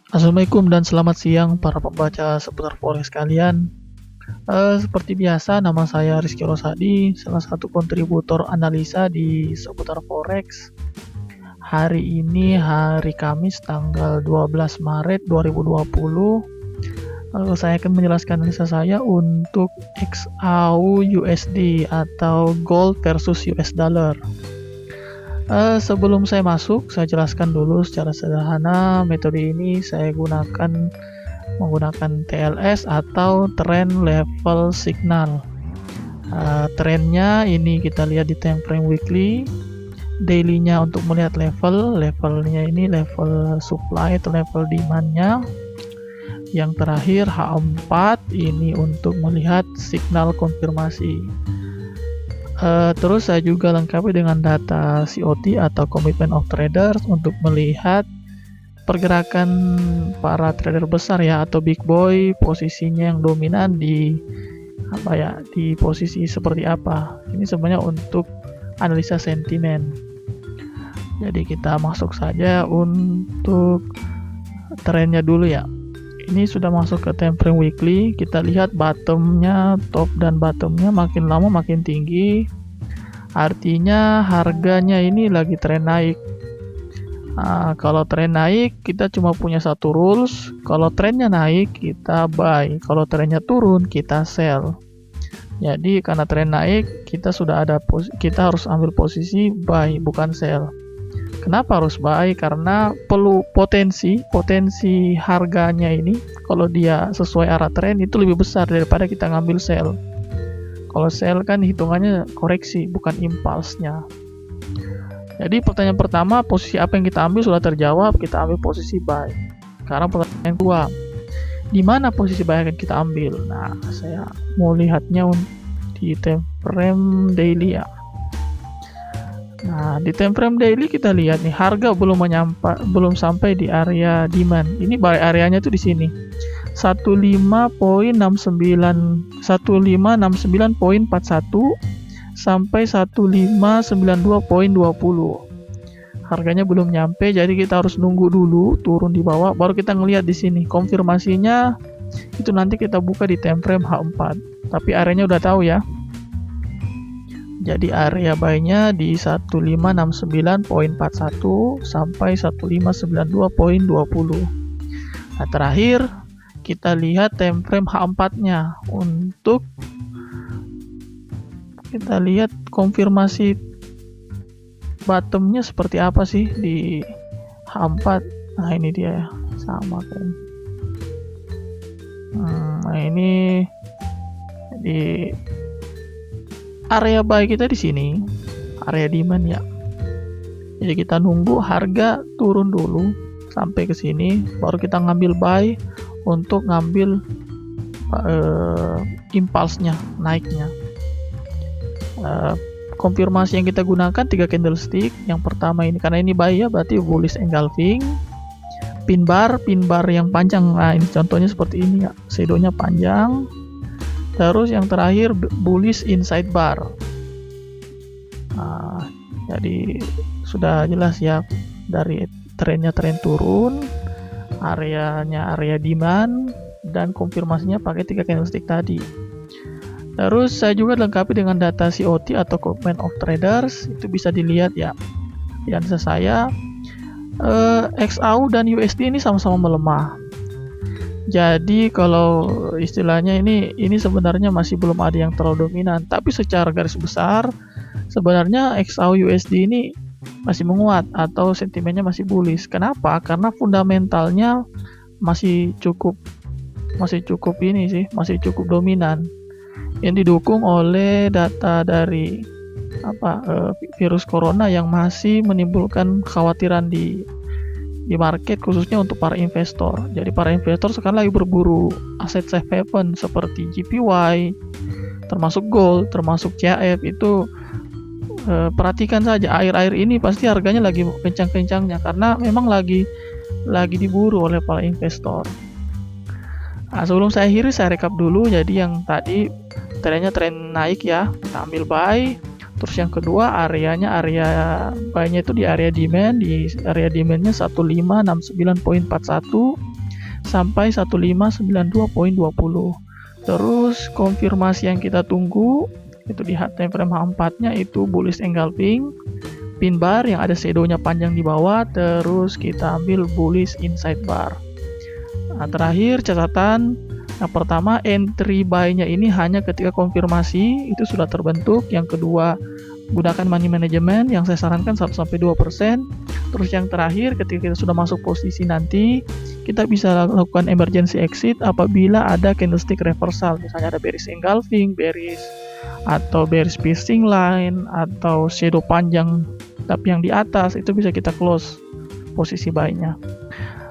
Assalamualaikum dan selamat siang para pembaca seputar forex kalian. Seperti biasa, nama saya Rizky Rosadi, salah satu kontributor analisa di seputar forex. Hari ini hari Kamis tanggal 12 Maret 2020. Saya akan menjelaskan analisa saya untuk XAU USD atau gold versus US dollar. Sebelum saya masuk, saya jelaskan dulu secara sederhana. Metode ini saya menggunakan TLS atau Trend Level Signal. Trennya ini kita lihat di time frame weekly, dailynya untuk melihat levelnya ini level supply atau level demandnya. Yang terakhir H4 ini untuk melihat signal konfirmasi. Terus saya juga lengkapi dengan data COT atau Commitment of Traders untuk melihat pergerakan para trader besar ya, atau big boy, posisinya yang dominan di posisi seperti apa. Ini sebenarnya untuk analisa sentimen. Jadi kita masuk saja untuk trennya dulu ya. Ini sudah masuk ke time frame weekly. Kita lihat bottomnya, top dan bottomnya makin lama makin tinggi. Artinya harganya ini lagi tren naik. Kalau tren naik kita cuma punya satu rules. Kalau trennya naik kita buy. Kalau trennya turun kita sell. Jadi karena tren naik kita harus ambil posisi buy bukan sell. Kenapa harus buy? Karena perlu potensi harganya ini kalau dia sesuai arah tren itu lebih besar daripada kita ngambil sell. Kalau sell kan hitungannya koreksi bukan impulsnya. Jadi pertanyaan pertama, posisi apa yang kita ambil sudah terjawab, kita ambil posisi buy. Sekarang pertanyaan kedua, di mana posisi buy akan kita ambil? Nah, saya mau lihatnya di time frame daily ya. Nah, di time frame daily kita lihat nih, harga belum sampai di area demand. Ini buy areanya tuh di sini. 1569.41 sampai 1592.20. Harganya belum nyampe, jadi kita harus nunggu dulu turun di bawah baru kita ngelihat di sini. Konfirmasinya itu nanti kita buka di time frame H4. Tapi areanya udah tahu ya. Jadi area buy-nya di 1569.41 sampai 1592.20. Nah, terakhir kita lihat time frame H4-nya untuk kita lihat konfirmasi bottomnya seperti apa sih di H4. Nah, ini dia ya, sama kan. Nah, ini di area buy kita di sini, area demand ya. Jadi kita nunggu harga turun dulu sampai ke sini, baru kita ngambil buy untuk ngambil impulsnya, naiknya. Konfirmasi yang kita gunakan 3 candlestick. Yang pertama ini karena ini buy ya, berarti bullish engulfing. Pin bar yang panjang. Nah, ini contohnya seperti ini ya, shadownya panjang. Terus yang terakhir bullish inside bar. Nah, jadi sudah jelas ya, dari trennya tren turun, areanya area demand, dan konfirmasinya pakai 3 candlestick tadi. Terus saya juga lengkapi dengan data COT atau Commitment of Traders. Itu bisa dilihat ya di analisa saya. XAU dan USD ini sama-sama melemah. Jadi kalau istilahnya ini sebenarnya masih belum ada yang terlalu dominan, tapi secara garis besar sebenarnya XAU USD ini masih menguat atau sentimennya masih bullish. Kenapa? Karena fundamentalnya masih cukup dominan, yang didukung oleh data dari virus corona yang masih menimbulkan kekhawatiran di market, khususnya untuk para investor. Jadi para investor sekarang lagi berburu aset safe haven seperti JPY, termasuk gold, termasuk CHF. Itu perhatikan saja, air ini pasti harganya lagi kencang-kencangnya karena memang lagi diburu oleh para investor. Nah, sebelum saya akhiri, saya rekap dulu. Jadi yang tadi trennya tren naik ya, kita ambil buy. Terus yang kedua area buy-nya itu di area demand, di area demand-nya 1569.41 sampai 1592.20. Terus konfirmasi yang kita tunggu itu di time frame H4-nya itu bullish engulfing, pin bar yang ada shadow-nya panjang di bawah, terus kita ambil bullish inside bar. Nah, terakhir catatan, yang pertama entry buy-nya ini hanya ketika konfirmasi itu sudah terbentuk. Yang kedua, gunakan money management yang saya sarankan 1-2%. Terus yang terakhir, ketika kita sudah masuk posisi nanti, kita bisa lakukan emergency exit apabila ada candlestick reversal, misalnya ada bearish engulfing, bearish atau bearish piercing line atau shadow panjang tapi yang di atas, itu bisa kita close posisi buy-nya.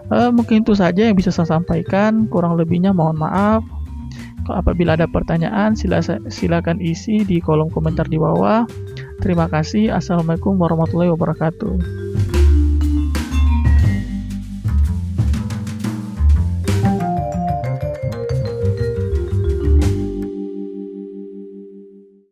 Mungkin itu saja yang bisa saya sampaikan, kurang lebihnya mohon maaf. Apabila ada pertanyaan silakan isi di kolom komentar di bawah. Terima kasih. Assalamualaikum warahmatullahi wabarakatuh.